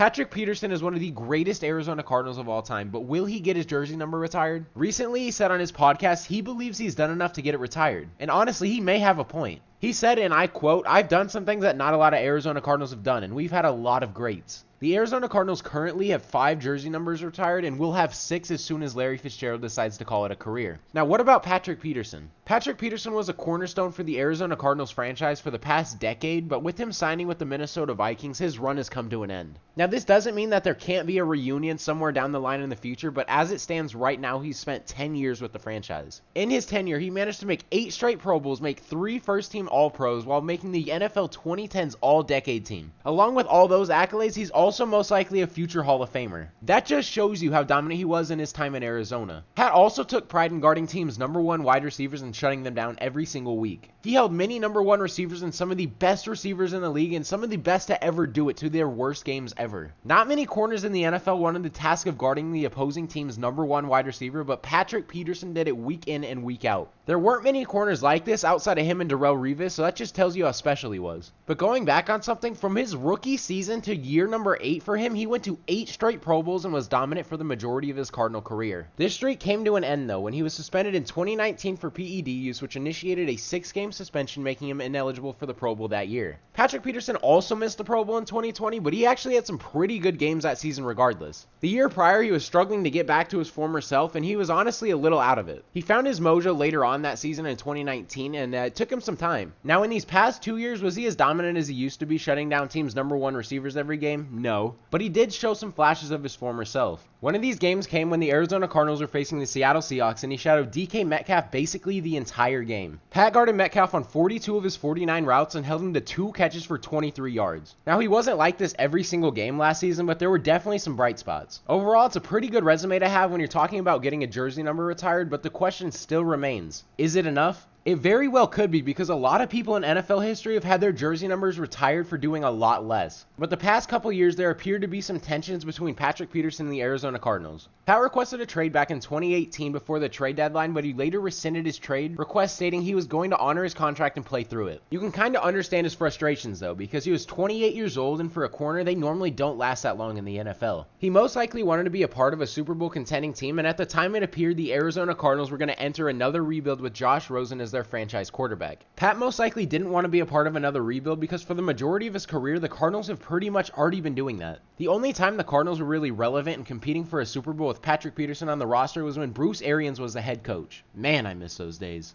Patrick Peterson is one of the greatest Arizona Cardinals of all time, but will he get his jersey number retired? Recently, he said on his podcast he believes he's done enough to get it retired. And honestly, he may have a point. He said, and I quote, "I've done some things that not a lot of Arizona Cardinals have done, and we've had a lot of greats." The Arizona Cardinals currently have 5 jersey numbers retired and will have 6 as soon as Larry Fitzgerald decides to call it a career. Now, what about Patrick Peterson? Patrick Peterson was a cornerstone for the Arizona Cardinals franchise for the past decade, but with him signing with the Minnesota Vikings, his run has come to an end. Now, this doesn't mean that there can't be a reunion somewhere down the line in the future, but as it stands right now, he's spent 10 years with the franchise. In his tenure, he managed to make 8 straight Pro Bowls, make 3 first-team All-Pros, while making the NFL 2010's All-Decade team. Along with all those accolades, he's also most likely a future Hall of Famer. That just shows you how dominant he was in his time in Arizona. Pat also took pride in guarding teams' #1 wide receivers and shutting them down every single week. He held many #1 receivers and some of the best receivers in the league and some of the best to ever do it to their worst games ever. Not many corners in the NFL wanted the task of guarding the opposing team's #1 wide receiver, but Patrick Peterson did it week in and week out. There weren't many corners like this outside of him and Darrelle Revis, so that just tells you how special he was. But going back on something, from his rookie season to year number 8 for him, he went to 8 straight Pro Bowls and was dominant for the majority of his Cardinal career. This streak came to an end though when he was suspended in 2019 for PED use, which initiated a 6-game suspension, making him ineligible for the Pro Bowl that year. Patrick Peterson also missed the Pro Bowl in 2020, but he actually had some pretty good games that season regardless. The year prior, he was struggling to get back to his former self, and he was honestly a little out of it. He found his mojo later on that season in 2019, and it took him some time. Now, in these past 2 years, was he as dominant as he used to be, shutting down teams' #1 receivers every game? No. But he did show some flashes of his former self. One of these games came when the Arizona Cardinals were facing the Seattle Seahawks, and he shadowed DK Metcalf basically the entire game. Pat guarded Metcalf on 42 of his 49 routes and held him to 2 catches for 23 yards. Now, he wasn't like this every single game last season, but there were definitely some bright spots. Overall, it's a pretty good resume to have when you're talking about getting a jersey number retired, but the question still remains, is it enough? It very well could be, because a lot of people in NFL history have had their jersey numbers retired for doing a lot less. But the past couple years, there appeared to be some tensions between Patrick Peterson and the Arizona Cardinals. Pat requested a trade back in 2018 before the trade deadline, but he later rescinded his trade request, stating he was going to honor his contract and play through it. You can kind of understand his frustrations though, because he was 28 years old, and for a corner, they normally don't last that long in the NFL. He most likely wanted to be a part of a Super Bowl contending team, and at the time it appeared the Arizona Cardinals were going to enter another rebuild with Josh Rosen as their franchise quarterback. Pat most likely didn't want to be a part of another rebuild because for the majority of his career, the Cardinals have pretty much already been doing that. The only time the Cardinals were really relevant and competing for a Super Bowl with Patrick Peterson on the roster was when Bruce Arians was the head coach. Man, I miss those days.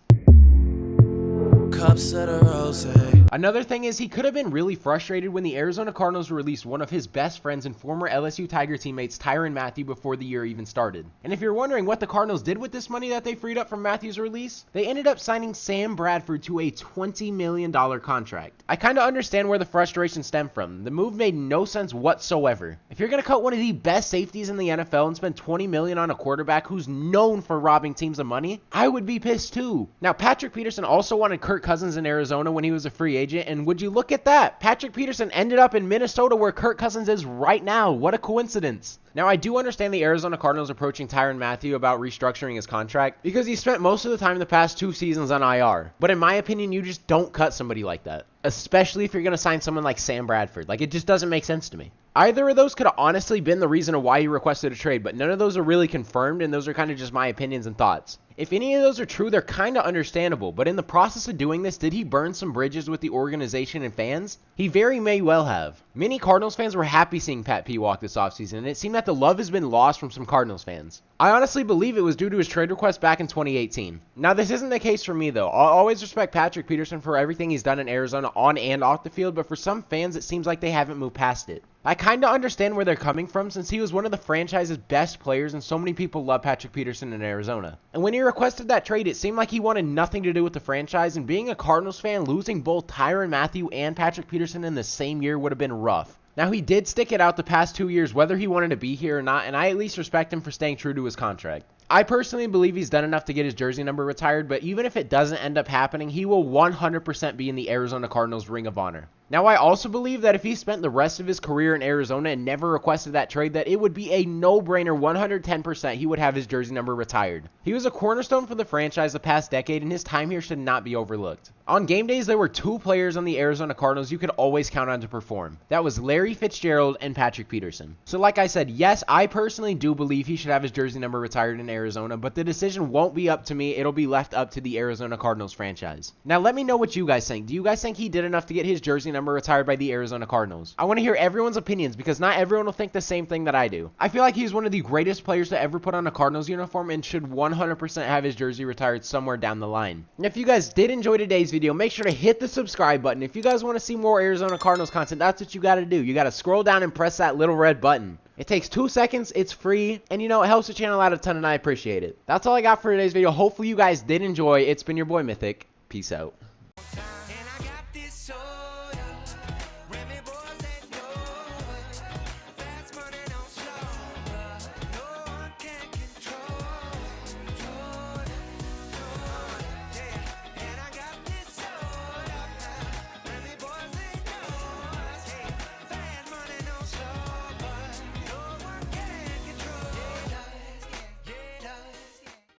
Cups of rose. Another thing is, he could have been really frustrated when the Arizona Cardinals released one of his best friends and former LSU Tiger teammates, Tyrann Mathieu, before the year even started. And if you're wondering what the Cardinals did with this money that they freed up from Mathieu's release, they ended up signing Sam Bradford to a $20 million contract. I kind of understand where the frustration stemmed from. The move made no sense whatsoever. If you're going to cut one of the best safeties in the NFL and spend $20 million on a quarterback who's known for robbing teams of money, I would be pissed too. Now, Patrick Peterson also wanted Kirk Cousins in Arizona when he was a free agent, and would you look at that? Patrick Peterson ended up in Minnesota where Kirk Cousins is right now. What a coincidence. Now, I do understand the Arizona Cardinals approaching Tyrann Mathieu about restructuring his contract because he spent most of the time in the past 2 seasons on IR. But in my opinion, you just don't cut somebody like that, especially if you're going to sign someone like Sam Bradford. Like, it just doesn't make sense to me. Either of those could have honestly been the reason of why he requested a trade, but none of those are really confirmed, and those are kind of just my opinions and thoughts. If any of those are true, they're kind of understandable, but in the process of doing this, did he burn some bridges with the organization and fans? He very may well have. Many Cardinals fans were happy seeing Pat P walk this offseason, and it seemed that the love has been lost from some Cardinals fans. I honestly believe it was due to his trade request back in 2018. Now, this isn't the case for me, though. I'll always respect Patrick Peterson for everything he's done in Arizona on and off the field, but for some fans, it seems like they haven't moved past it. I kind of understand where they're coming from since he was one of the franchise's best players and so many people love Patrick Peterson in Arizona. And when he requested that trade, it seemed like he wanted nothing to do with the franchise, and being a Cardinals fan, losing both Tyrann Mathieu and Patrick Peterson in the same year would have been rough. Now, he did stick it out the past 2 years whether he wanted to be here or not, and I at least respect him for staying true to his contract. I personally believe he's done enough to get his jersey number retired, but even if it doesn't end up happening, he will 100% be in the Arizona Cardinals Ring of Honor. Now, I also believe that if he spent the rest of his career in Arizona and never requested that trade, that it would be a no-brainer 110% he would have his jersey number retired. He was a cornerstone for the franchise the past decade, and his time here should not be overlooked. On game days, there were two players on the Arizona Cardinals you could always count on to perform. That was Larry Fitzgerald and Patrick Peterson. So like I said, yes, I personally do believe he should have his jersey number retired in Arizona, but the decision won't be up to me. It'll be left up to the Arizona Cardinals franchise. Now, let me know what you guys think. Do you guys think he did enough to get his jersey number retired by the Arizona Cardinals? I want to hear everyone's opinions because not everyone will think the same thing that I do. I feel like he's one of the greatest players to ever put on a Cardinals uniform and should 100% have his jersey retired somewhere down the line. And if you guys did enjoy today's video, make sure to hit the subscribe button. If you guys want to see more Arizona Cardinals content, that's what you got to do. You got to scroll down and press that little red button. It takes 2 seconds, it's free, and you know, it helps the channel out a ton, and I appreciate it. That's all I got for today's video. Hopefully you guys did enjoy. It's been your boy Mythic. Peace out.